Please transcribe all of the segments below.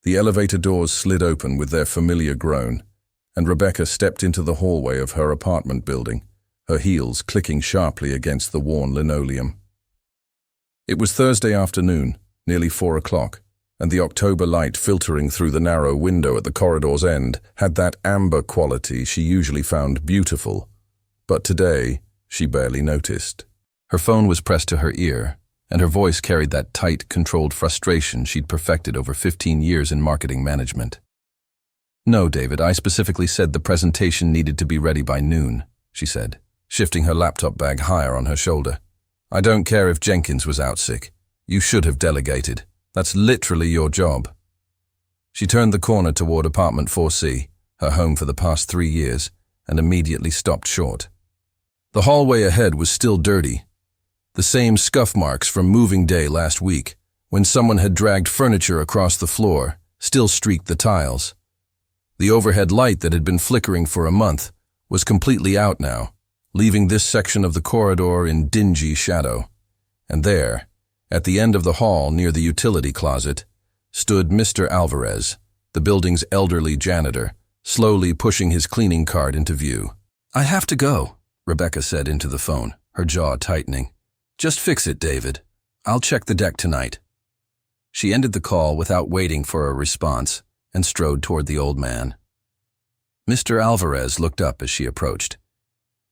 The elevator doors slid open with their familiar groan, and Rebecca stepped into the hallway of her apartment building, her heels clicking sharply against the worn linoleum. It was Thursday afternoon, nearly 4 o'clock, and the October light filtering through the narrow window at the corridor's end had that amber quality she usually found beautiful, but today she barely noticed. Her phone was pressed to her ear, and her voice carried that tight, controlled frustration she'd perfected over 15 years in marketing management. "No, David, I specifically said the presentation needed to be ready by noon," she said, shifting her laptop bag higher on her shoulder. "I don't care if Jenkins was out sick. You should have delegated. That's literally your job." She turned the corner toward apartment 4C, her home for the past 3 years, and immediately stopped short. The hallway ahead was still dirty. The same scuff marks from moving day last week, when someone had dragged furniture across the floor, still streaked the tiles. The overhead light that had been flickering for a month was completely out now, leaving this section of the corridor in dingy shadow. And there, at the end of the hall near the utility closet, stood Mr. Alvarez, the building's elderly janitor, slowly pushing his cleaning cart into view. "I have to go," Rebecca said into the phone, her jaw tightening. "Just fix it, David. I'll check the deck tonight." She ended the call without waiting for a response and strode toward the old man. Mr. Alvarez looked up as she approached.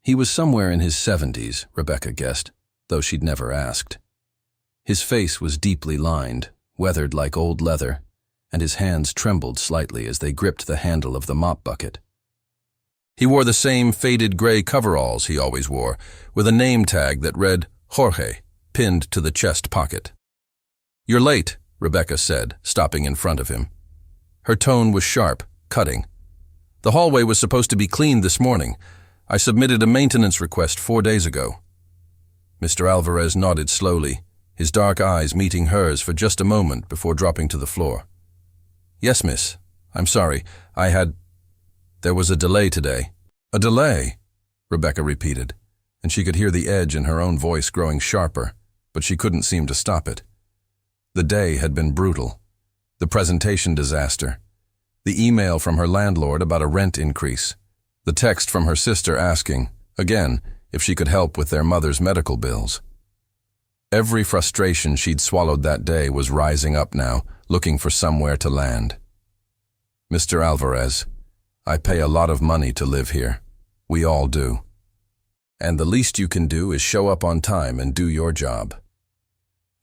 He was somewhere in his 70s, Rebecca guessed, though she'd never asked. His face was deeply lined, weathered like old leather, and his hands trembled slightly as they gripped the handle of the mop bucket. He wore the same faded gray coveralls he always wore, with a name tag that read Jorge, pinned to the chest pocket. "You're late," Rebecca said, stopping in front of him. Her tone was sharp, cutting. "The hallway was supposed to be cleaned this morning. I submitted a maintenance request 4 days ago." Mr. Alvarez nodded slowly, his dark eyes meeting hers for just a moment before dropping to the floor. "Yes, miss. I'm sorry. There was a delay today." "A delay?" Rebecca repeated, and she could hear the edge in her own voice growing sharper, but she couldn't seem to stop it. The day had been brutal. The presentation disaster. The email from her landlord about a rent increase. The text from her sister asking, again, if she could help with their mother's medical bills. Every frustration she'd swallowed that day was rising up now, looking for somewhere to land. "Mr. Alvarez, I pay a lot of money to live here. We all do. And the least you can do is show up on time and do your job."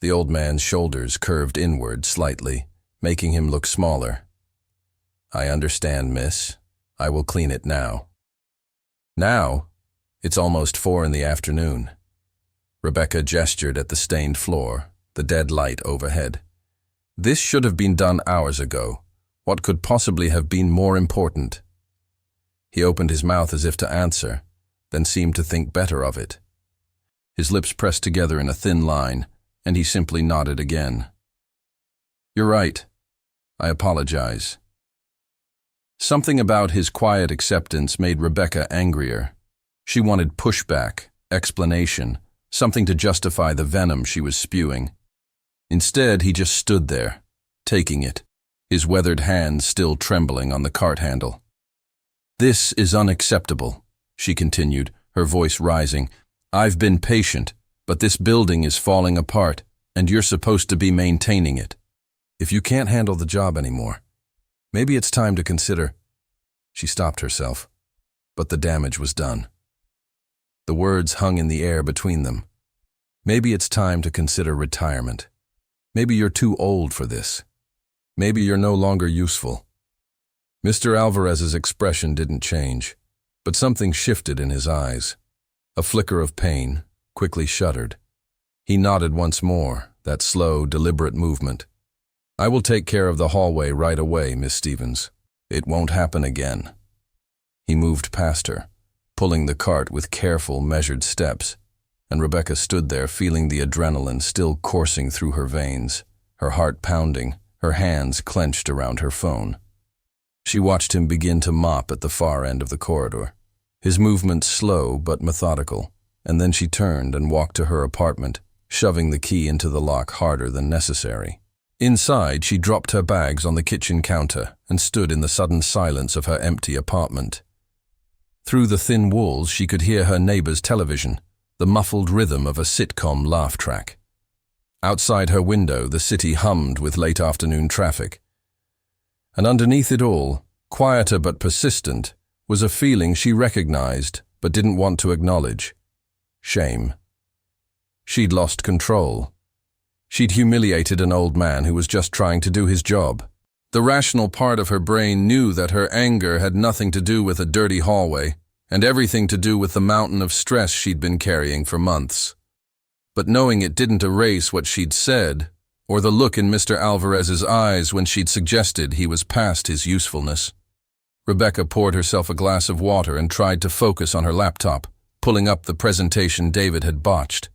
The old man's shoulders curved inward slightly, making him look smaller. "I understand, miss. I will clean it now." "Now? It's almost 4 in the afternoon." Rebecca gestured at the stained floor, the dead light overhead. "This should have been done hours ago. What could possibly have been more important?" He opened his mouth as if to answer, then seemed to think better of it. His lips pressed together in a thin line, and he simply nodded again. "You're right. I apologize." Something about his quiet acceptance made Rebecca angrier. She wanted pushback, explanation, something to justify the venom she was spewing. Instead, he just stood there, taking it, his weathered hands still trembling on the cart handle. "This is unacceptable," she continued, her voice rising. "I've been patient, but this building is falling apart, and you're supposed to be maintaining it. If you can't handle the job anymore, maybe it's time to consider—" She stopped herself, but the damage was done. The words hung in the air between them. Maybe it's time to consider retirement. Maybe you're too old for this. Maybe you're no longer useful. Mr. Alvarez's expression didn't change, but something shifted in his eyes. A flicker of pain, quickly shuddered. He nodded once more, that slow, deliberate movement. "I will take care of the hallway right away, Miss Stevens. It won't happen again." He moved past her, pulling the cart with careful, measured steps, and Rebecca stood there feeling the adrenaline still coursing through her veins, her heart pounding, her hands clenched around her phone. She watched him begin to mop at the far end of the corridor, his movements slow but methodical, and then she turned and walked to her apartment, shoving the key into the lock harder than necessary. Inside, she dropped her bags on the kitchen counter and stood in the sudden silence of her empty apartment. Through the thin walls, she could hear her neighbor's television, the muffled rhythm of a sitcom laugh track. Outside her window, the city hummed with late afternoon traffic. And underneath it all, quieter but persistent, was a feeling she recognized but didn't want to acknowledge: shame. She'd lost control. She'd humiliated an old man who was just trying to do his job. The rational part of her brain knew that her anger had nothing to do with a dirty hallway and everything to do with the mountain of stress she'd been carrying for months. But knowing it didn't erase what she'd said, or the look in Mr. Alvarez's eyes when she'd suggested he was past his usefulness. Rebecca poured herself a glass of water and tried to focus on her laptop, pulling up the presentation David had botched.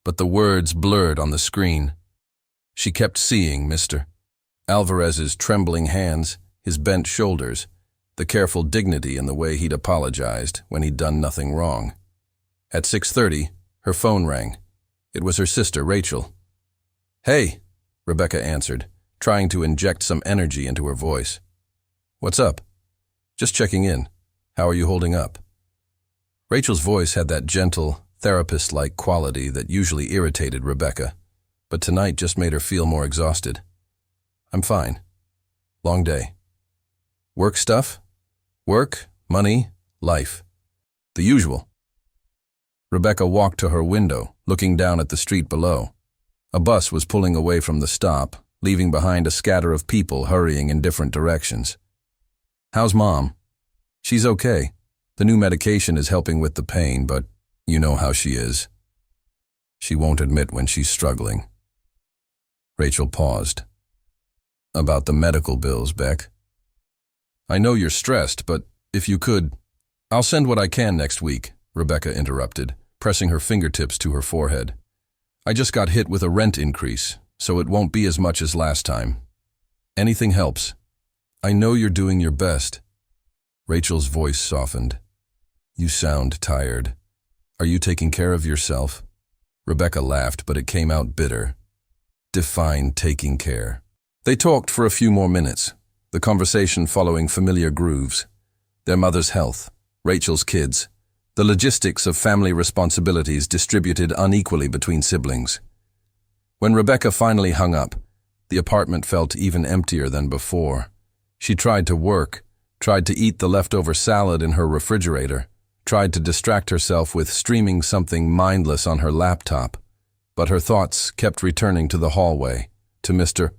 But the words blurred on the screen. She kept seeing Mr. Alvarez's trembling hands, his bent shoulders, the careful dignity in the way he'd apologized when he'd done nothing wrong. At 6:30, her phone rang. It was her sister, Rachel. "Hey," Rebecca answered, trying to inject some energy into her voice. "What's up?" "Just checking in. How are you holding up?" Rachel's voice had that gentle, therapist-like quality that usually irritated Rebecca, but tonight just made her feel more exhausted. "I'm fine. Long day." "Work stuff?" "Work, money, life. The usual." Rebecca walked to her window, looking down at the street below. A bus was pulling away from the stop, leaving behind a scatter of people hurrying in different directions. "How's Mom?" "She's okay. The new medication is helping with the pain, but you know how she is. She won't admit when she's struggling." Rachel paused. "About the medical bills, Beck. I know you're stressed, but if you could—" "I'll send what I can next week," Rebecca interrupted, pressing her fingertips to her forehead. "I just got hit with a rent increase, so it won't be as much as last time. Anything helps. I know you're doing your best." Rachel's voice softened. "You sound tired. Are you taking care of yourself?" Rebecca laughed, but it came out bitter. Define taking care. They talked for a few more minutes, the conversation following familiar grooves. Their mother's health, Rachel's kids, the logistics of family responsibilities distributed unequally between siblings. When Rebecca finally hung up, the apartment felt even emptier than before. She tried to work, tried to eat the leftover salad in her refrigerator, tried to distract herself with streaming something mindless on her laptop, but her thoughts kept returning to the hallway, to Mr.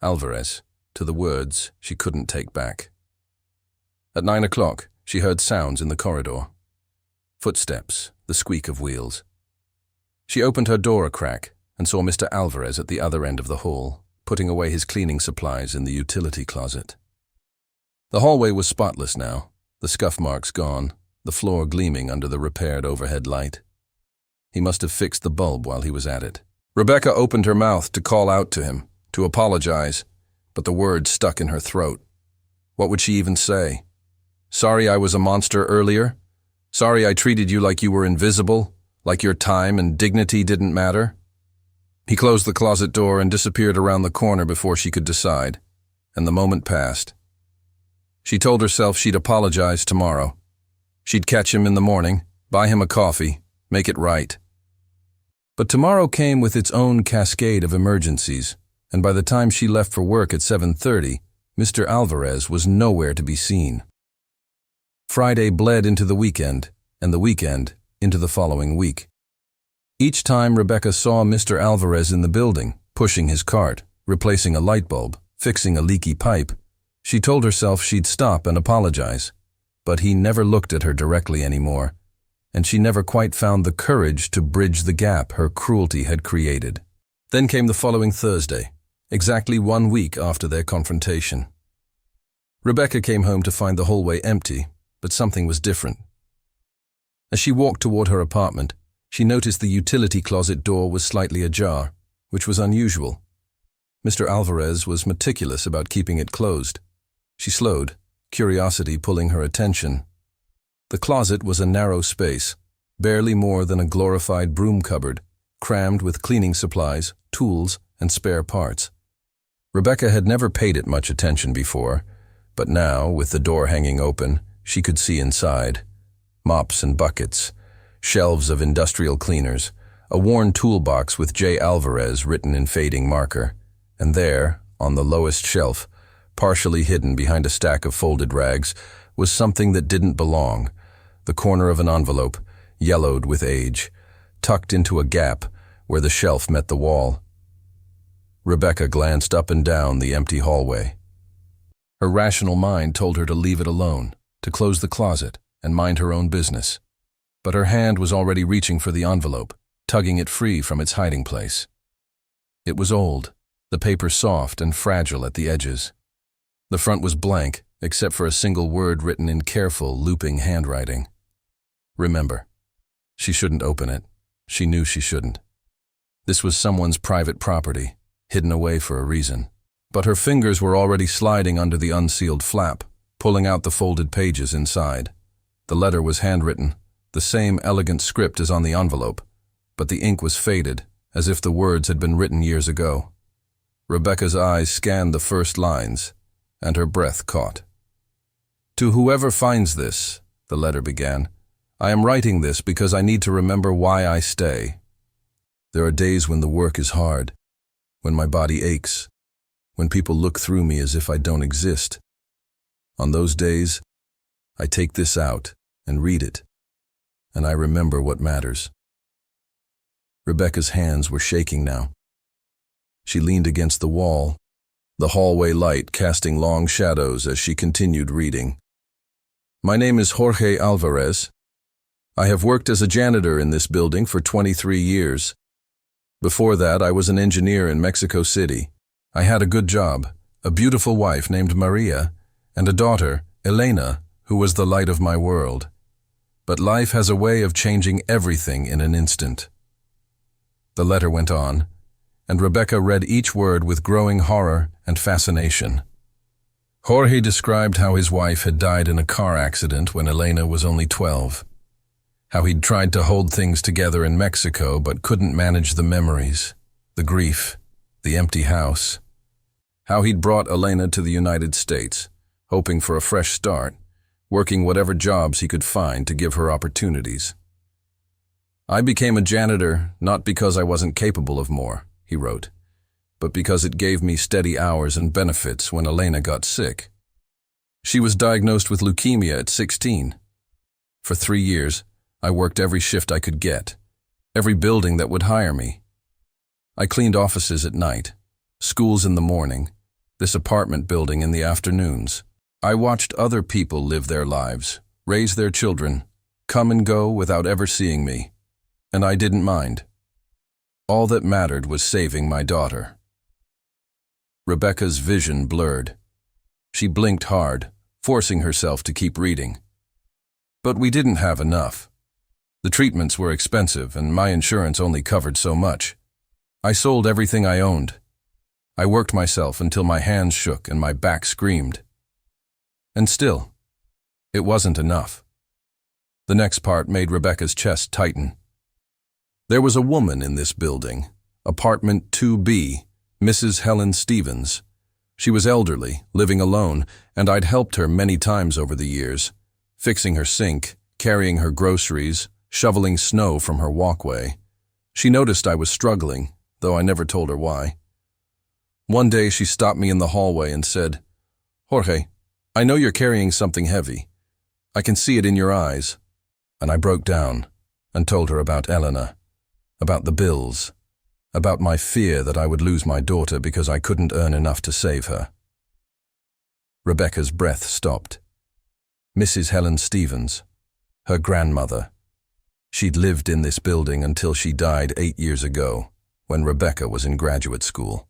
Alvarez, to the words she couldn't take back. At 9 o'clock, she heard sounds in the corridor. Footsteps, the squeak of wheels. She opened her door a crack and saw Mr. Alvarez at the other end of the hall, putting away his cleaning supplies in the utility closet. The hallway was spotless now, the scuff marks gone, the floor gleaming under the repaired overhead light. He must have fixed the bulb while he was at it. Rebecca opened her mouth to call out to him, to apologize, but the words stuck in her throat. What would she even say? Sorry I was a monster earlier? Sorry I treated you like you were invisible, like your time and dignity didn't matter? He closed the closet door and disappeared around the corner before she could decide, and the moment passed. She told herself she'd apologize tomorrow. She'd catch him in the morning, buy him a coffee, make it right. But tomorrow came with its own cascade of emergencies, and by the time she left for work at 7:30, Mr. Alvarez was nowhere to be seen. Friday bled into the weekend, and the weekend into the following week. Each time Rebecca saw Mr. Alvarez in the building, pushing his cart, replacing a light bulb, fixing a leaky pipe, she told herself she'd stop and apologize. But he never looked at her directly anymore, and she never quite found the courage to bridge the gap her cruelty had created. Then came the following Thursday, exactly 1 week after their confrontation. Rebecca came home to find the hallway empty, but something was different. As she walked toward her apartment, she noticed the utility closet door was slightly ajar, which was unusual. Mr. Alvarez was meticulous about keeping it closed. She slowed, curiosity pulling her attention. The closet was a narrow space, barely more than a glorified broom cupboard, crammed with cleaning supplies, tools, and spare parts. Rebecca had never paid it much attention before, but now, with the door hanging open, she could see inside. Mops and buckets, shelves of industrial cleaners, a worn toolbox with J. Alvarez written in fading marker, and there, on the lowest shelf, partially hidden behind a stack of folded rags, was something that didn't belong, the corner of an envelope, yellowed with age, tucked into a gap where the shelf met the wall. Rebecca glanced up and down the empty hallway. Her rational mind told her to leave it alone, to close the closet, and mind her own business. But her hand was already reaching for the envelope, tugging it free from its hiding place. It was old, the paper soft and fragile at the edges. The front was blank, except for a single word written in careful, looping handwriting. Remember. She shouldn't open it. She knew she shouldn't. This was someone's private property, hidden away for a reason. But her fingers were already sliding under the unsealed flap, pulling out the folded pages inside. The letter was handwritten, the same elegant script as on the envelope, but the ink was faded, as if the words had been written years ago. Rebecca's eyes scanned the first lines, and her breath caught. "To whoever finds this," the letter began, "I am writing this because I need to remember why I stay. There are days when the work is hard, when my body aches, when people look through me as if I don't exist. On those days, I take this out and read it, and I remember what matters." Rebecca's hands were shaking now. She leaned against the wall, the hallway light casting long shadows as she continued reading. "My name is Jorge Alvarez. I have worked as a janitor in this building for 23 years. Before that, I was an engineer in Mexico City. I had a good job, a beautiful wife named Maria, and a daughter, Elena, who was the light of my world. But life has a way of changing everything in an instant." The letter went on, and Rebecca read each word with growing horror and fascination. Jorge described how his wife had died in a car accident when Elena was only 12. How he'd tried to hold things together in Mexico but couldn't manage the memories, the grief, the empty house. How he'd brought Elena to the United States, hoping for a fresh start, working whatever jobs he could find to give her opportunities. "I became a janitor not because I wasn't capable of more," he wrote, "but because it gave me steady hours and benefits when Elena got sick. She was diagnosed with leukemia at 16. For 3 years, I worked every shift I could get, every building that would hire me. I cleaned offices at night, schools in the morning, this apartment building in the afternoons. I watched other people live their lives, raise their children, come and go without ever seeing me, and I didn't mind. All that mattered was saving my daughter." Rebecca's vision blurred. She blinked hard, forcing herself to keep reading. "But we didn't have enough. The treatments were expensive, and my insurance only covered so much. I sold everything I owned. I worked myself until my hands shook and my back screamed. And still, it wasn't enough." The next part made Rebecca's chest tighten. "There was a woman in this building, apartment 2B, Mrs. Helen Stevens. She was elderly, living alone, and I'd helped her many times over the years, fixing her sink, carrying her groceries, shoveling snow from her walkway. She noticed I was struggling, though I never told her why. One day she stopped me in the hallway and said, 'Jorge, I know you're carrying something heavy. I can see it in your eyes.' And I broke down and told her about Elena, about the bills, about my fear that I would lose my daughter because I couldn't earn enough to save her." Rebecca's breath stopped. Mrs. Helen Stevens, her grandmother. She'd lived in this building until she died 8 years ago, when Rebecca was in graduate school.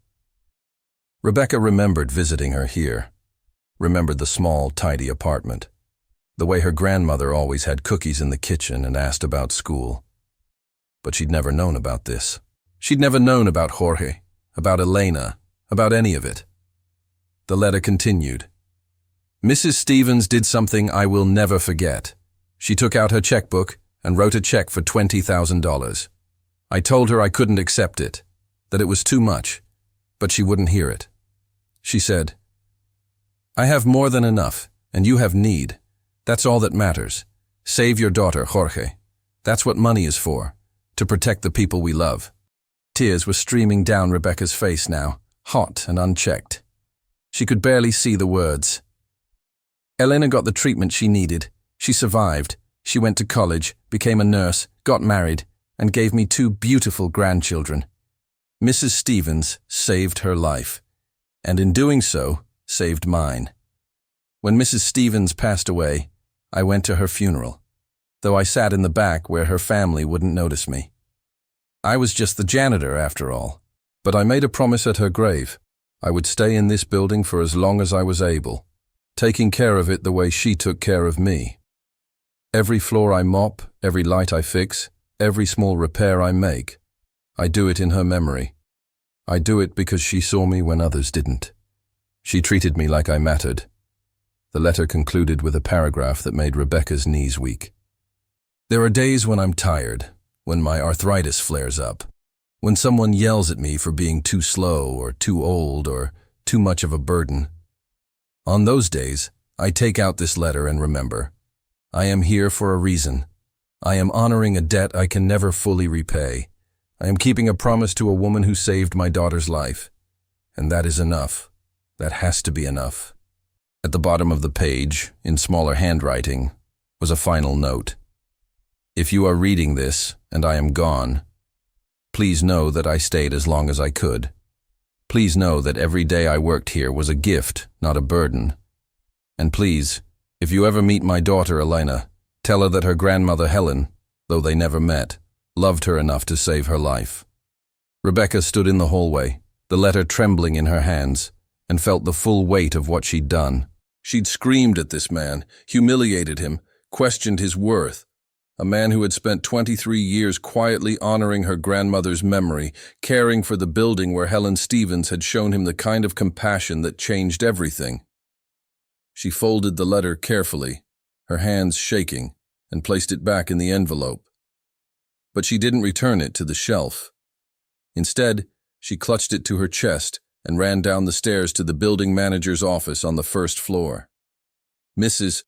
Rebecca remembered visiting her here, remembered the small, tidy apartment, the way her grandmother always had cookies in the kitchen and asked about school. But she'd never known about this. She'd never known about Jorge, about Elena, about any of it. The letter continued. "Mrs. Stevens did something I will never forget. She took out her checkbook and wrote a check for $20,000. I told her I couldn't accept it, that it was too much, but she wouldn't hear it. She said, "I have more than enough, and you have need. That's all that matters. Save your daughter, Jorge. That's what money is for, to protect the people we love." Tears were streaming down Rebecca's face now, hot and unchecked. She could barely see the words. Elena got the treatment she needed. She survived. She went to college, became a nurse, got married, and gave me 2 beautiful grandchildren. Mrs. Stevens saved her life, and in doing so, saved mine. When Mrs. Stevens passed away, I went to her funeral, though I sat in the back where her family wouldn't notice me. I was just the janitor, after all. But I made a promise at her grave. I would stay in this building for as long as I was able, taking care of it the way she took care of me. Every floor I mop, every light I fix, every small repair I make, I do it in her memory. I do it because she saw me when others didn't. She treated me like I mattered. The letter concluded with a paragraph that made Rebecca's knees weak. There are days when I'm tired, when my arthritis flares up, when someone yells at me for being too slow or too old or too much of a burden. On those days, I take out this letter and remember, I am here for a reason. I am honoring a debt I can never fully repay. I am keeping a promise to a woman who saved my daughter's life. And that is enough. That has to be enough. At the bottom of the page, in smaller handwriting, was a final note. If you are reading this, and I am gone, please know that I stayed as long as I could. Please know that every day I worked here was a gift, not a burden. And please, if you ever meet my daughter Elena, tell her that her grandmother Helen, though they never met, loved her enough to save her life. Rebecca stood in the hallway, the letter trembling in her hands, and felt the full weight of what she'd done. She'd screamed at this man, humiliated him, questioned his worth. A man who had spent 23 years quietly honoring her grandmother's memory, caring for the building where Helen Stevens had shown him the kind of compassion that changed everything. She folded the letter carefully, her hands shaking, and placed it back in the envelope. But she didn't return it to the shelf. Instead, she clutched it to her chest and ran down the stairs to the building manager's office on the first floor. Mrs.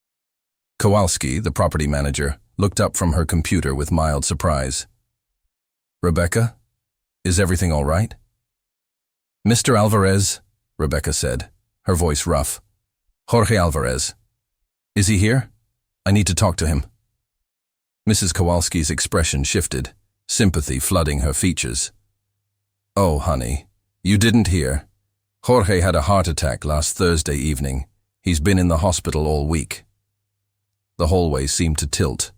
Kowalski, the property manager, looked up from her computer with mild surprise. "Rebecca, is everything all right?" "Mr. Alvarez," Rebecca said, her voice rough. "Jorge Alvarez. Is he here? I need to talk to him." Mrs. Kowalski's expression shifted, sympathy flooding her features. "Oh, honey, you didn't hear. Jorge had a heart attack last Thursday evening. He's been in the hospital all week." The hallway seemed to tilt.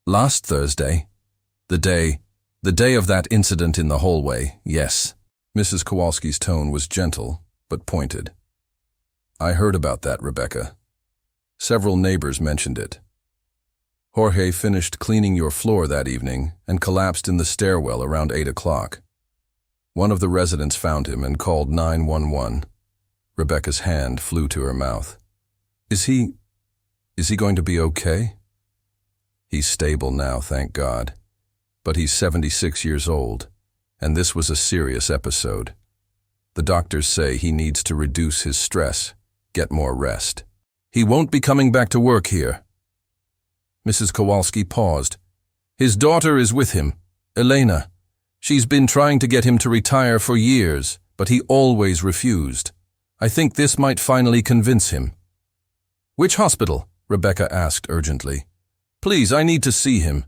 "Last Thursday? The day of that incident in the hallway, yes." Mrs. Kowalski's tone was gentle, but pointed. "I heard about that, Rebecca. Several neighbors mentioned it. Jorge finished cleaning your floor that evening and collapsed in the stairwell around 8 o'clock. One of the residents found him and called 911. Rebecca's hand flew to her mouth. Is he going to be okay?" "He's stable now, thank God. But he's 76 years old, and this was a serious episode. The doctors say he needs to reduce his stress, get more rest. He won't be coming back to work here." Mrs. Kowalski paused. "His daughter is with him, Elena. She's been trying to get him to retire for years, but he always refused. I think this might finally convince him." "Which hospital?" Rebecca asked urgently. "Please, I need to see him."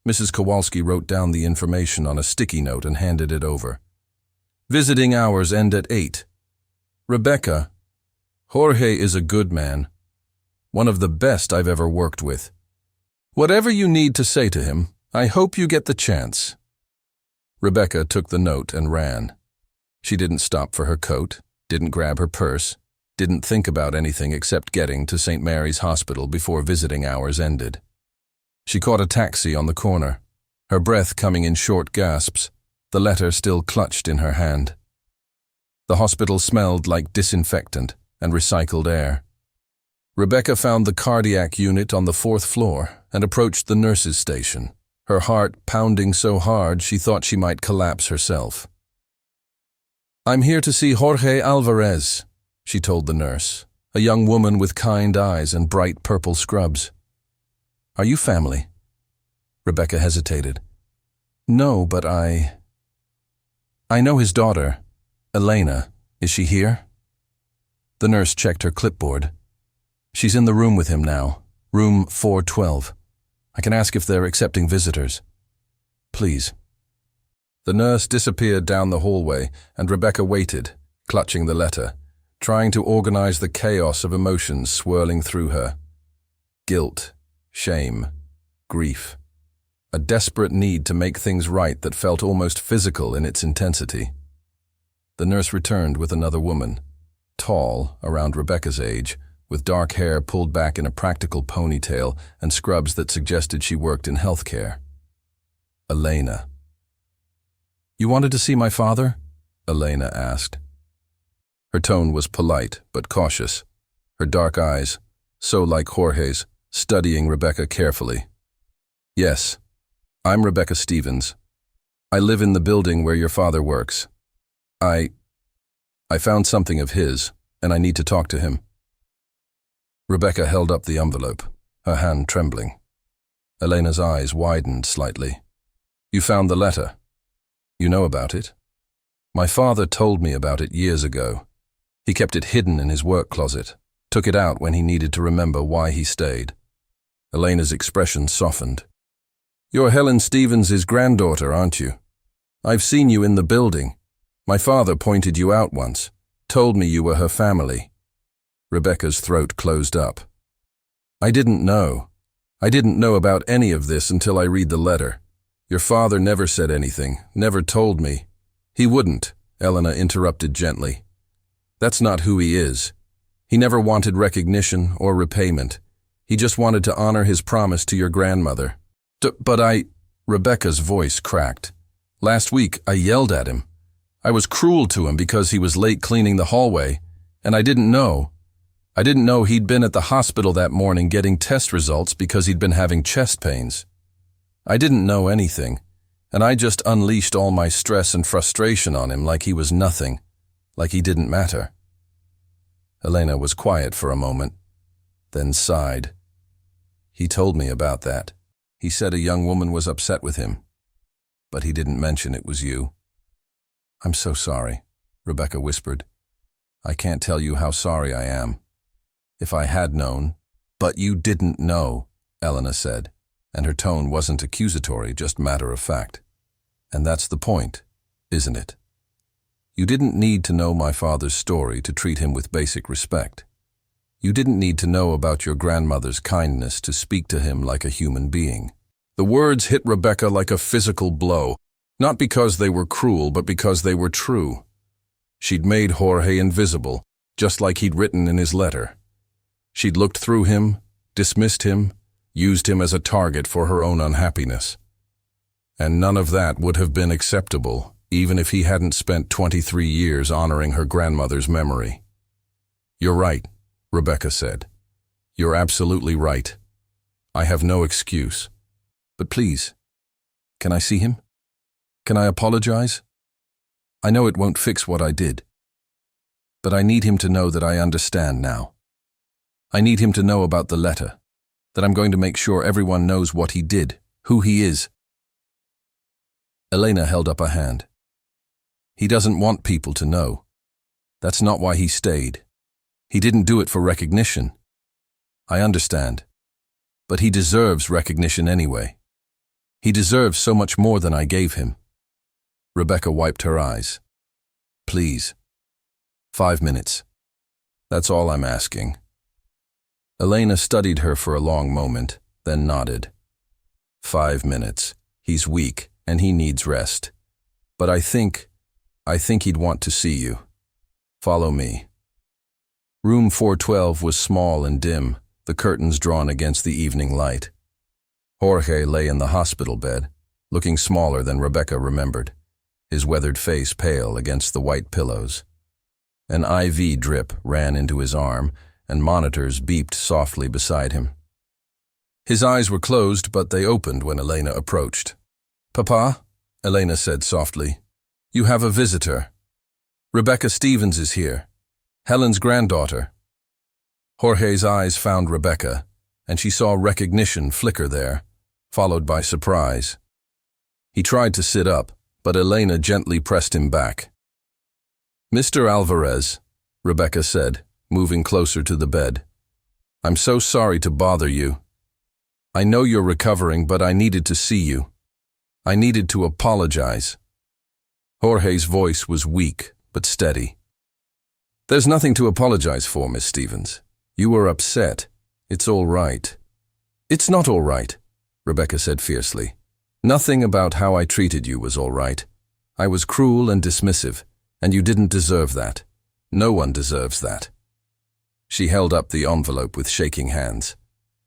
Mrs. Kowalski wrote down the information on a sticky note and handed it over. "Visiting hours end at 8. Rebecca, Jorge is a good man. One of the best I've ever worked with. Whatever you need to say to him, I hope you get the chance." Rebecca took the note and ran. She didn't stop for her coat, didn't grab her purse, didn't think about anything except getting to St. Mary's Hospital before visiting hours ended. She caught a taxi on the corner, her breath coming in short gasps, the letter still clutched in her hand. The hospital smelled like disinfectant and recycled air. Rebecca found the cardiac unit on the 4th floor and approached the nurse's station, her heart pounding so hard she thought she might collapse herself. I'm here to see Jorge Alvarez, she told the nurse, a young woman with kind eyes and bright purple scrubs. Are you family? Rebecca hesitated. No, but I know his daughter, Elena. Is she here? The nurse checked her clipboard. She's in the room with him now, room 412. I can ask if they're accepting visitors. Please. The nurse disappeared down the hallway, and Rebecca waited, clutching the letter, trying to organize the chaos of emotions swirling through her. Guilt, shame, grief. A desperate need to make things right that felt almost physical in its intensity. The nurse returned with another woman, tall, around Rebecca's age, with dark hair pulled back in a practical ponytail and scrubs that suggested she worked in healthcare. Elena. You wanted to see my father? Elena asked. Her tone was polite but cautious, her dark eyes, so like Jorge's, studying Rebecca carefully. Yes, I'm Rebecca Stevens. I live in the building where your father works. I found something of his, and I need to talk to him. Rebecca held up the envelope, her hand trembling. Elena's eyes widened slightly. You found the letter. You know about it? My father told me about it years ago. He kept it hidden in his work closet, took it out when he needed to remember why he stayed. Elena's expression softened. You're Helen Stevens' granddaughter, aren't you? I've seen you in the building. My father pointed you out once, told me you were her family. Rebecca's throat closed up. I didn't know. I didn't know about any of this until I read the letter. Your father never said anything, never told me. He wouldn't, Elena interrupted gently. That's not who he is. He never wanted recognition or repayment. He just wanted to honor his promise to your grandmother. But Rebecca's voice cracked. Last week, I yelled at him. I was cruel to him because he was late cleaning the hallway, and I didn't know. I didn't know he'd been at the hospital that morning getting test results because he'd been having chest pains. I didn't know anything, and I just unleashed all my stress and frustration on him like he was nothing, like he didn't matter. Elena was quiet for a moment, then sighed. He told me about that. He said a young woman was upset with him, but he didn't mention it was you. I'm so sorry, Rebecca whispered. I can't tell you how sorry I am. If I had known. But you didn't know, Elena said, and her tone wasn't accusatory, just matter of fact. And that's the point, isn't it? You didn't need to know my father's story to treat him with basic respect. You didn't need to know about your grandmother's kindness to speak to him like a human being. The words hit Rebecca like a physical blow, not because they were cruel, but because they were true. She'd made Jorge invisible, just like he'd written in his letter. She'd looked through him, dismissed him, used him as a target for her own unhappiness. And none of that would have been acceptable, even if he hadn't spent 23 years honoring her grandmother's memory. You're right, Rebecca said. You're absolutely right. I have no excuse. But please, can I see him? Can I apologize? I know it won't fix what I did. But I need him to know that I understand now. I need him to know about the letter, that I'm going to make sure everyone knows what he did, who he is. Elena held up a hand. He doesn't want people to know. That's not why he stayed. He didn't do it for recognition. I understand. But he deserves recognition anyway. He deserves so much more than I gave him. Rebecca wiped her eyes. Please. 5 minutes. That's all I'm asking. Elena studied her for a long moment, then nodded. 5 minutes. He's weak, and he needs rest. But I think he'd want to see you. Follow me. Room 412 was small and dim, the curtains drawn against the evening light. Jorge lay in the hospital bed, looking smaller than Rebecca remembered, his weathered face pale against the white pillows. An IV drip ran into his arm, and monitors beeped softly beside him. His eyes were closed, but they opened when Elena approached. Papa, Elena said softly, you have a visitor. Rebecca Stevens is here. Helen's granddaughter. Jorge's eyes found Rebecca, and she saw recognition flicker there, followed by surprise. He tried to sit up, but Elena gently pressed him back. "Mr. Alvarez," Rebecca said, moving closer to the bed. "I'm so sorry to bother you. I know you're recovering, but I needed to see you. I needed to apologize." Jorge's voice was weak, but steady. "There's nothing to apologize for, Miss Stevens. You were upset. It's all right." "It's not all right," Rebecca said fiercely. "Nothing about how I treated you was all right. I was cruel and dismissive, and you didn't deserve that. No one deserves that." She held up the envelope with shaking hands.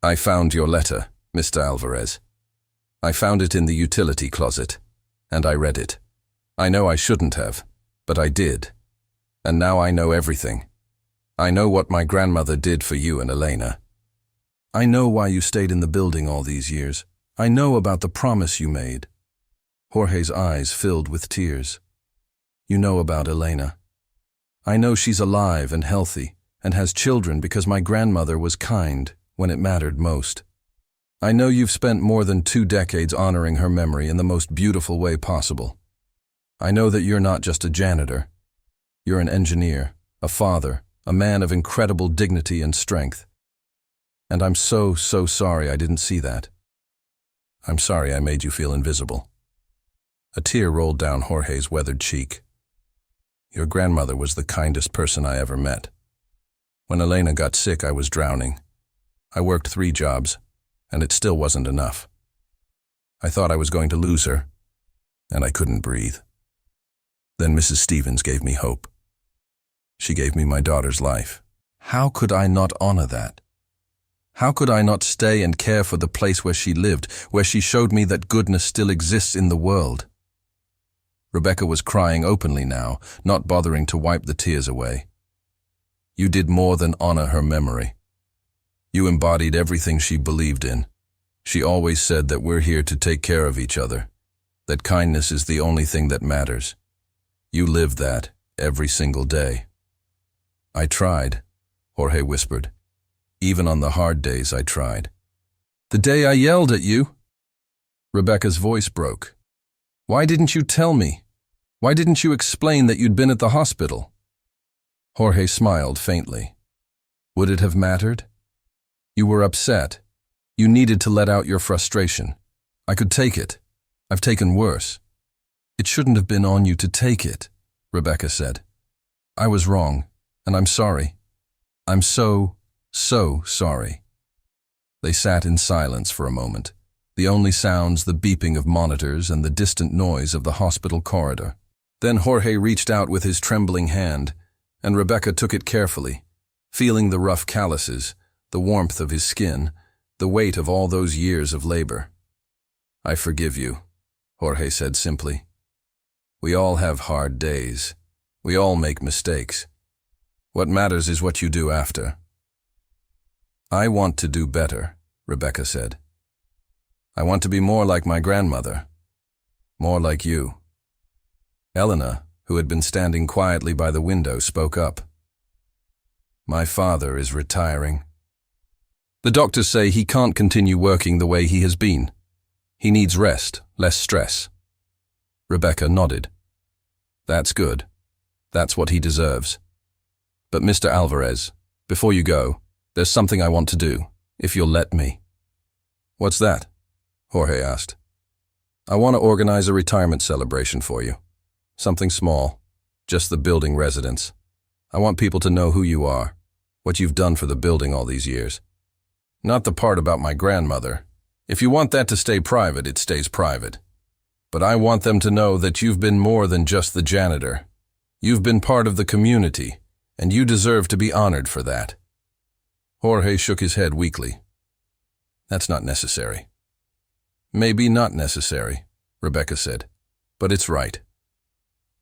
"I found your letter, Mr. Alvarez. I found it in the utility closet, and I read it. I know I shouldn't have, but I did. And now I know everything. I know what my grandmother did for you and Elena. I know why you stayed in the building all these years. I know about the promise you made." Jorge's eyes filled with tears. "You know about Elena. I know she's alive and healthy and has children because my grandmother was kind when it mattered most. I know you've spent more than 2 decades honoring her memory in the most beautiful way possible. I know that you're not just a janitor. You're an engineer, a father, a man of incredible dignity and strength. And I'm so sorry I didn't see that. I'm sorry I made you feel invisible." A tear rolled down Jorge's weathered cheek. "Your grandmother was the kindest person I ever met. When Elena got sick, I was drowning. I worked 3 jobs, and it still wasn't enough. I thought I was going to lose her, and I couldn't breathe. Then Mrs. Stevens gave me hope. She gave me my daughter's life. How could I not honor that? How could I not stay and care for the place where she lived, where she showed me that goodness still exists in the world?" Rebecca was crying openly now, not bothering to wipe the tears away. "You did more than honor her memory. You embodied everything she believed in. She always said that we're here to take care of each other, that kindness is the only thing that matters. You lived that every single day." "I tried," Jorge whispered. "Even on the hard days, I tried." "The day I yelled at you?" Rebecca's voice broke. "Why didn't you tell me? Why didn't you explain that you'd been at the hospital?" Jorge smiled faintly. "Would it have mattered? You were upset. You needed to let out your frustration. I could take it. I've taken worse." "It shouldn't have been on you to take it," Rebecca said. "I was wrong, and I'm sorry. I'm so sorry." They sat in silence for a moment, the only sounds the beeping of monitors and the distant noise of the hospital corridor. Then Jorge reached out with his trembling hand, and Rebecca took it carefully, feeling the rough calluses, the warmth of his skin, the weight of all those years of labor. "I forgive you," Jorge said simply. "We all have hard days. We all make mistakes. What matters is what you do after." "I want to do better," Rebecca said. "I want to be more like my grandmother. More like you." Elena, who had been standing quietly by the window, spoke up. "My father is retiring. The doctors say he can't continue working the way he has been. He needs rest, less stress." Rebecca nodded. "That's good. That's what he deserves. But Mr. Alvarez, before you go, there's something I want to do, if you'll let me." "What's that?" Jorge asked. "I want to organize a retirement celebration for you. Something small, just the building residents. I want people to know who you are, what you've done for the building all these years. Not the part about my grandmother. If you want that to stay private, it stays private. But I want them to know that you've been more than just the janitor. You've been part of the community, and you deserve to be honored for that." Jorge shook his head weakly. "That's not necessary." "Maybe not necessary," Rebecca said, "but it's right.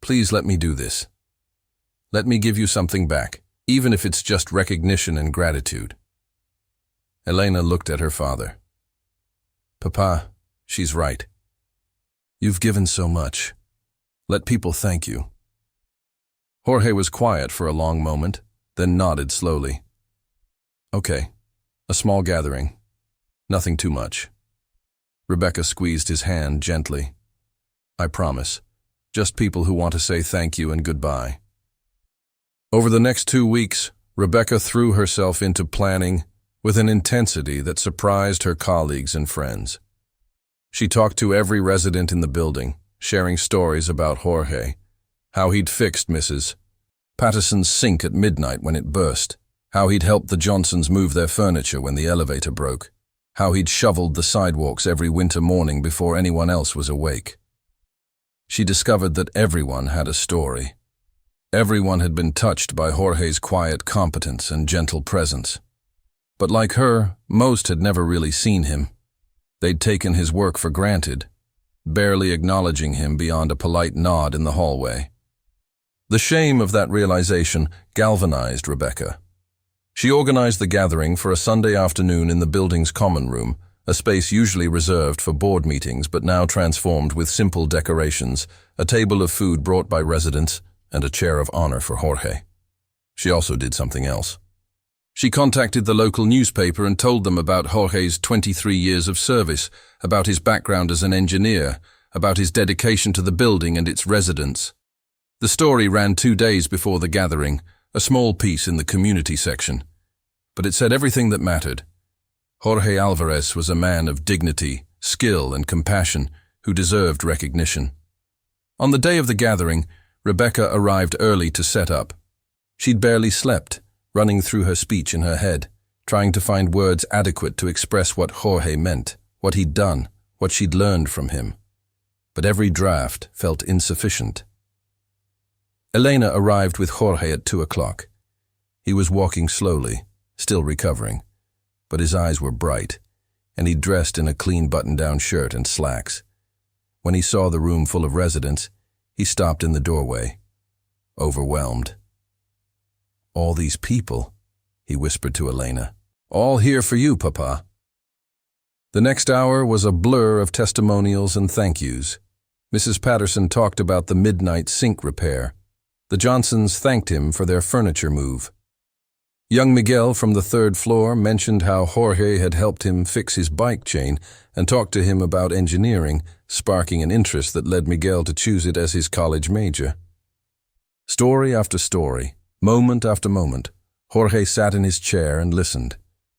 Please let me do this. Let me give you something back, even if it's just recognition and gratitude." Elena looked at her father. "Papa, she's right. You've given so much. Let people thank you." Jorge was quiet for a long moment, then nodded slowly. Okay, a small gathering. Nothing too much. Rebecca squeezed his hand gently. I promise. Just people who want to say thank you and goodbye. Over the next 2 weeks, Rebecca threw herself into planning with an intensity that surprised her colleagues and friends. She talked to every resident in the building, sharing stories about Jorge, how he'd fixed Mrs. Patterson's sink at midnight when it burst, how he'd helped the Johnsons move their furniture when the elevator broke, how he'd shoveled the sidewalks every winter morning before anyone else was awake. She discovered that everyone had a story. Everyone had been touched by Jorge's quiet competence and gentle presence. But like her, most had never really seen him. They'd taken his work for granted, barely acknowledging him beyond a polite nod in the hallway. The shame of that realization galvanized Rebecca. She organized the gathering for a Sunday afternoon in the building's common room, a space usually reserved for board meetings but now transformed with simple decorations, a table of food brought by residents, and a chair of honor for Jorge. She also did something else. She contacted the local newspaper and told them about Jorge's 23 years of service, about his background as an engineer, about his dedication to the building and its residents. The story ran 2 days before the gathering, a small piece in the community section. But it said everything that mattered. Jorge Alvarez was a man of dignity, skill, and compassion who deserved recognition. On the day of the gathering, Rebecca arrived early to set up. She'd barely slept, running through her speech in her head, trying to find words adequate to express what Jorge meant, what he'd done, what she'd learned from him. But every draft felt insufficient. Elena arrived with Jorge at 2 o'clock. He was walking slowly, still recovering, but his eyes were bright, and he dressed in a clean button-down shirt and slacks. When he saw the room full of residents, he stopped in the doorway, overwhelmed. All these people, he whispered to Elena. All here for you, Papa. The next hour was a blur of testimonials and thank yous. Mrs. Patterson talked about the midnight sink repair. The Johnsons thanked him for their furniture move. Young Miguel from the 3rd floor mentioned how Jorge had helped him fix his bike chain and talked to him about engineering, sparking an interest that led Miguel to choose it as his college major. Story after story, moment after moment, Jorge sat in his chair and listened,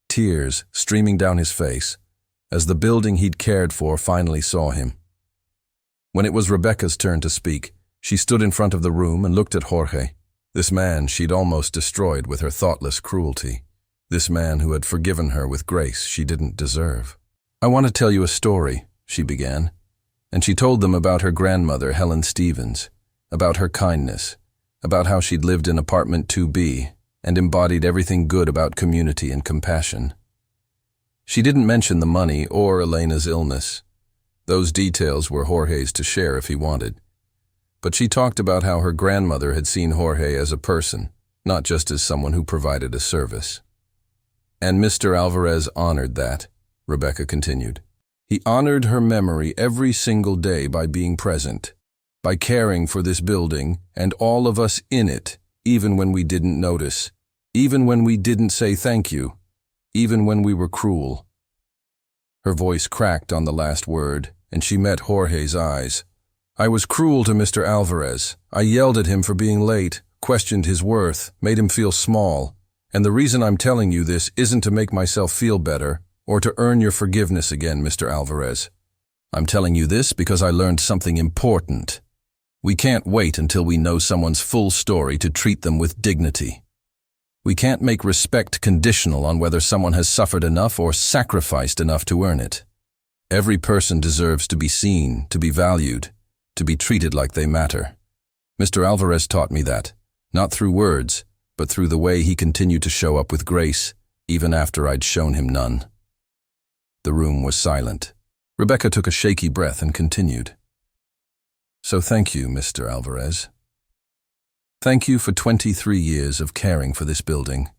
tears streaming down his face, as the building he'd cared for finally saw him. When it was Rebecca's turn to speak, she stood in front of the room and looked at Jorge, this man she'd almost destroyed with her thoughtless cruelty, this man who had forgiven her with grace she didn't deserve. I want to tell you a story, she began, and she told them about her grandmother, Helen Stevens, about her kindness, about how she'd lived in apartment 2B and embodied everything good about community and compassion. She didn't mention the money or Elena's illness. Those details were Jorge's to share if he wanted. But she talked about how her grandmother had seen Jorge as a person, not just as someone who provided a service. And Mr. Alvarez honored that, Rebecca continued. He honored her memory every single day by being present, by caring for this building and all of us in it, even when we didn't notice, even when we didn't say thank you, even when we were cruel. Her voice cracked on the last word, and she met Jorge's eyes. I was cruel to Mr. Alvarez. I yelled at him for being late, questioned his worth, made him feel small. And the reason I'm telling you this isn't to make myself feel better or to earn your forgiveness again, Mr. Alvarez. I'm telling you this because I learned something important. We can't wait until we know someone's full story to treat them with dignity. We can't make respect conditional on whether someone has suffered enough or sacrificed enough to earn it. Every person deserves to be seen, to be valued, to be treated like they matter. Mr. Alvarez taught me that, not through words, but through the way he continued to show up with grace, even after I'd shown him none. The room was silent. Rebecca took a shaky breath and continued. So thank you, Mr. Alvarez. Thank you for 23 years of caring for this building.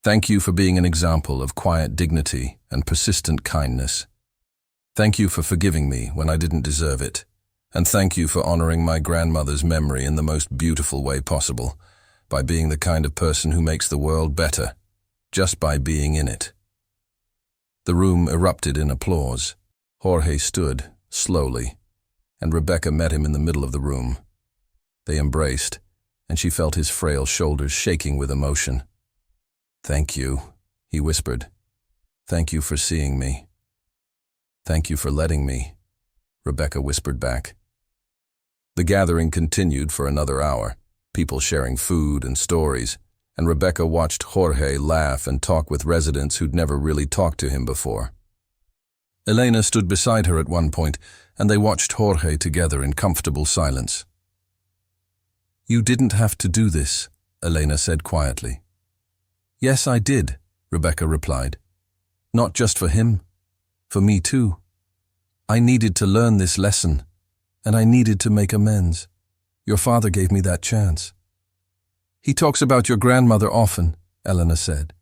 Thank you for being an example of quiet dignity and persistent kindness. Thank you for forgiving me when I didn't deserve it, And thank you for honoring my grandmother's memory in the most beautiful way possible, by being the kind of person who makes the world better, just by being in it." The room erupted in applause. Jorge stood, slowly, and Rebecca met him in the middle of the room. They embraced, and she felt his frail shoulders shaking with emotion. "Thank you," he whispered. "Thank you for seeing me." "Thank you for letting me," Rebecca whispered back. The gathering continued for another hour, people sharing food and stories, and Rebecca watched Jorge laugh and talk with residents who'd never really talked to him before. Elena stood beside her at one point, and they watched Jorge together in comfortable silence. "You didn't have to do this," Elena said quietly. "Yes, I did," Rebecca replied. "Not just for him, for me too. I needed to learn this lesson, and I needed to make amends. Your father gave me that chance." "He talks about your grandmother often," Elena said.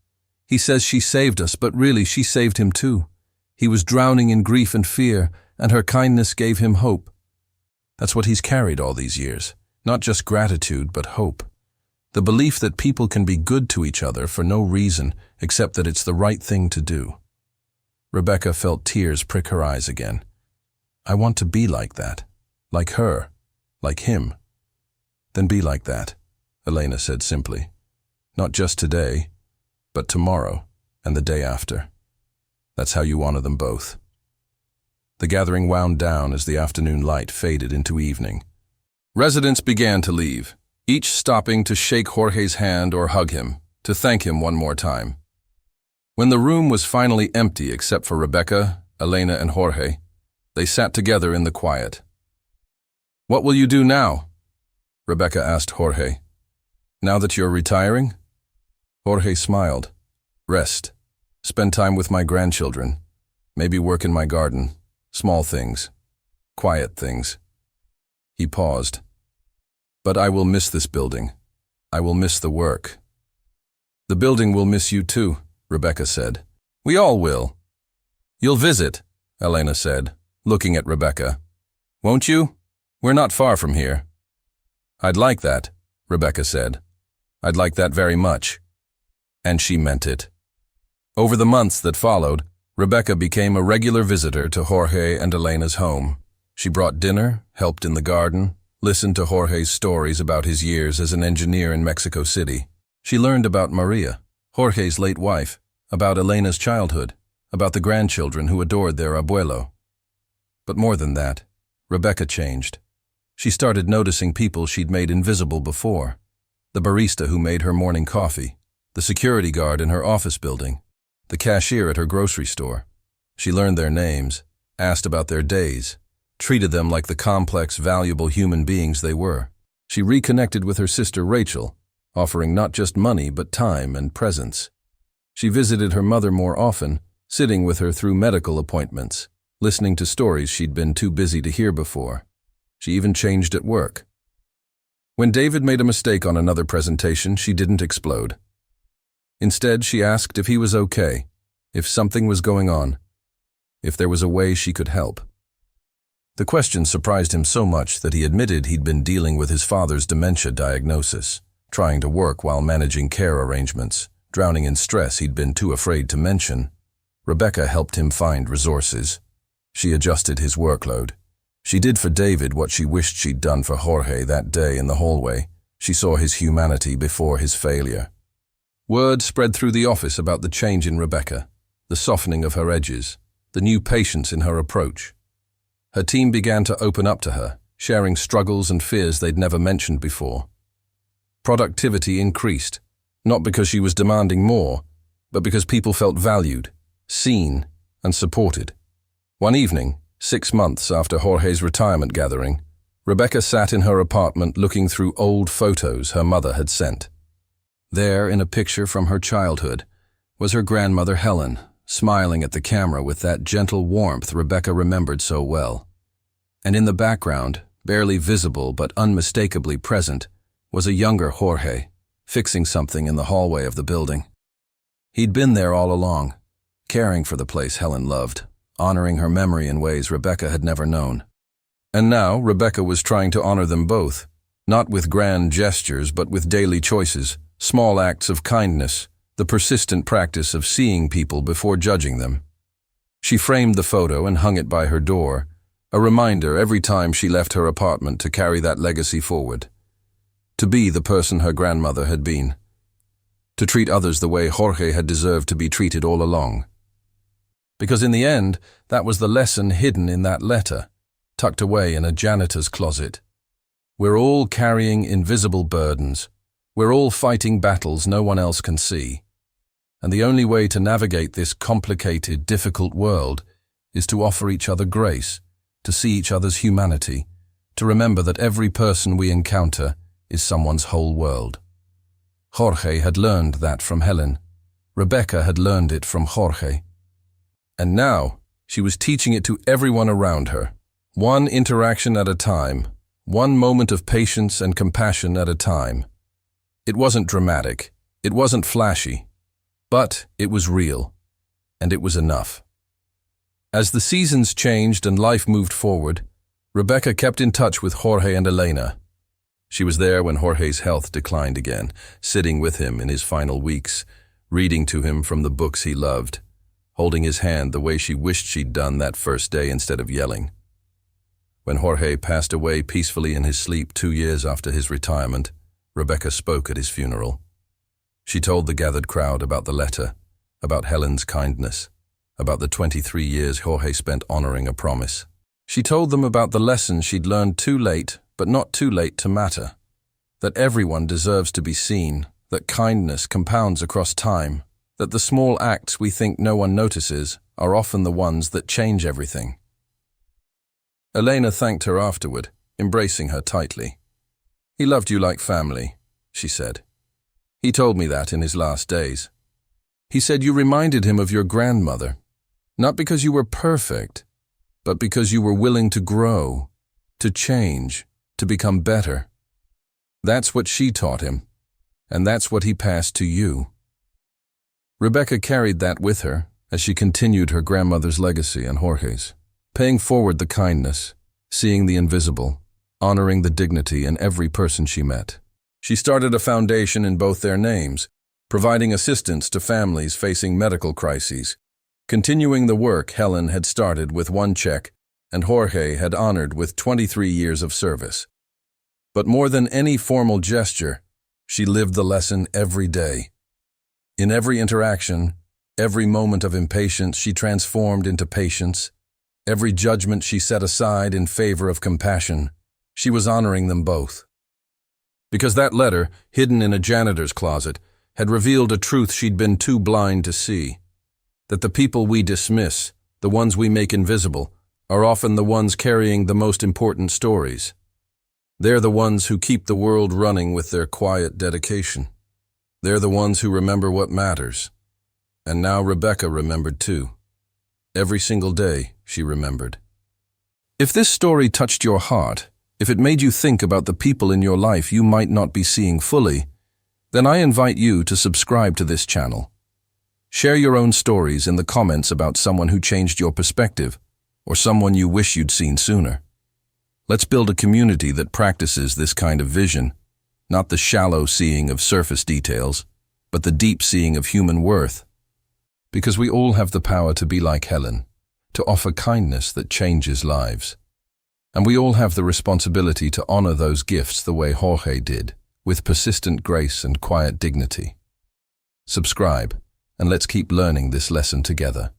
"He says she saved us, but really she saved him too. He was drowning in grief and fear, and her kindness gave him hope." That's what he's carried all these years. Not just gratitude, but hope. The belief that people can be good to each other for no reason except that it's the right thing to do. Rebecca felt tears prick her eyes again. "I want to be like that. Like her. Like him." "Then be like that," Elena said simply. "Not just today, but tomorrow and the day after. That's how you honor them both." The gathering wound down as the afternoon light faded into evening. Residents began to leave, each stopping to shake Jorge's hand or hug him, to thank him one more time. When the room was finally empty except for Rebecca, Elena, and Jorge, they sat together in the quiet. "What will you do now?" Rebecca asked Jorge. "Now that you're retiring?" Jorge smiled. "Rest. Spend time with my grandchildren. Maybe work in my garden. Small things. Quiet things." He paused. "But I will miss this building. I will miss the work." "The building will miss you too," Rebecca said. "We all will." "You'll visit," Elena said, looking at Rebecca. "Won't you? We're not far from here." "I'd like that," Rebecca said. "I'd like that very much." And she meant it. Over the months that followed, Rebecca became a regular visitor to Jorge and Elena's home. She brought dinner, helped in the garden, listened to Jorge's stories about his years as an engineer in Mexico City. She learned about Maria, Jorge's late wife, about Elena's childhood, about the grandchildren who adored their abuelo. But more than that, Rebecca changed. She started noticing people she'd made invisible before. The barista who made her morning coffee, the security guard in her office building, the cashier at her grocery store. She learned their names, asked about their days, treated them like the complex, valuable human beings they were. She reconnected with her sister Rachel, offering not just money but time and presence. She visited her mother more often, sitting with her through medical appointments, listening to stories she'd been too busy to hear before. She even changed at work. When David made a mistake on another presentation, she didn't explode. Instead, she asked if he was okay, if something was going on, if there was a way she could help. The question surprised him so much that he admitted he'd been dealing with his father's dementia diagnosis, trying to work while managing care arrangements, drowning in stress he'd been too afraid to mention. Rebecca helped him find resources. She adjusted his workload. She did for David what she wished she'd done for Jorge that day in the hallway. She saw his humanity before his failure. Word spread through the office about the change in Rebecca, the softening of her edges, the new patience in her approach. Her team began to open up to her, sharing struggles and fears they'd never mentioned before. Productivity increased, not because she was demanding more, but because people felt valued, seen, and supported. One evening, 6 months after Jorge's retirement gathering, Rebecca sat in her apartment looking through old photos her mother had sent. There, in a picture from her childhood, was her grandmother Helen, smiling at the camera with that gentle warmth Rebecca remembered so well. And in the background, barely visible but unmistakably present, was a younger Jorge, fixing something in the hallway of the building. He'd been there all along, caring for the place Helen loved, honoring her memory in ways Rebecca had never known. And now Rebecca was trying to honor them both, not with grand gestures but with daily choices, small acts of kindness, the persistent practice of seeing people before judging them. She framed the photo and hung it by her door, a reminder every time she left her apartment to carry that legacy forward. To be the person her grandmother had been. To treat others the way Jorge had deserved to be treated all along. Because in the end, that was the lesson hidden in that letter, tucked away in a janitor's closet. We're all carrying invisible burdens. We're all fighting battles no one else can see. And the only way to navigate this complicated, difficult world is to offer each other grace, to see each other's humanity, to remember that every person we encounter is someone's whole world. Jorge had learned that from Helen. Rebecca had learned it from Jorge. And now, she was teaching it to everyone around her, one interaction at a time, one moment of patience and compassion at a time. It wasn't dramatic, it wasn't flashy, but it was real, and it was enough. As the seasons changed and life moved forward, Rebecca kept in touch with Jorge and Elena. She was there when Jorge's health declined again, sitting with him in his final weeks, reading to him from the books he loved, holding his hand the way she wished she'd done that first day instead of yelling. When Jorge passed away peacefully in his sleep 2 years after his retirement, Rebecca spoke at his funeral. She told the gathered crowd about the letter, about Helen's kindness, about the 23 years Jorge spent honoring a promise. She told them about the lessons she'd learned too late, but not too late to matter, that everyone deserves to be seen, that kindness compounds across time, that the small acts we think no one notices are often the ones that change everything. Elena thanked her afterward, embracing her tightly. "He loved you like family," she said. "He told me that in his last days. He said you reminded him of your grandmother, not because you were perfect, but because you were willing to grow, to change, to become better. That's what she taught him, and that's what he passed to you." Rebecca carried that with her as she continued her grandmother's legacy and Jorge's, paying forward the kindness, seeing the invisible, honoring the dignity in every person she met. She started a foundation in both their names, providing assistance to families facing medical crises, continuing the work Helen had started with one check and Jorge had honored with 23 years of service. But more than any formal gesture, she lived the lesson every day. In every interaction, every moment of impatience she transformed into patience, every judgment she set aside in favor of compassion, she was honoring them both. Because that letter, hidden in a janitor's closet, had revealed a truth she'd been too blind to see. That the people we dismiss, the ones we make invisible, are often the ones carrying the most important stories. They're the ones who keep the world running with their quiet dedication. They're the ones who remember what matters. And now Rebecca remembered too. Every single day, she remembered. If this story touched your heart, if it made you think about the people in your life you might not be seeing fully, then I invite you to subscribe to this channel. Share your own stories in the comments about someone who changed your perspective, or someone you wish you'd seen sooner. Let's build a community that practices this kind of vision, not the shallow seeing of surface details, but the deep seeing of human worth. Because we all have the power to be like Helen, to offer kindness that changes lives. And we all have the responsibility to honor those gifts the way Jorge did, with persistent grace and quiet dignity. Subscribe, and let's keep learning this lesson together.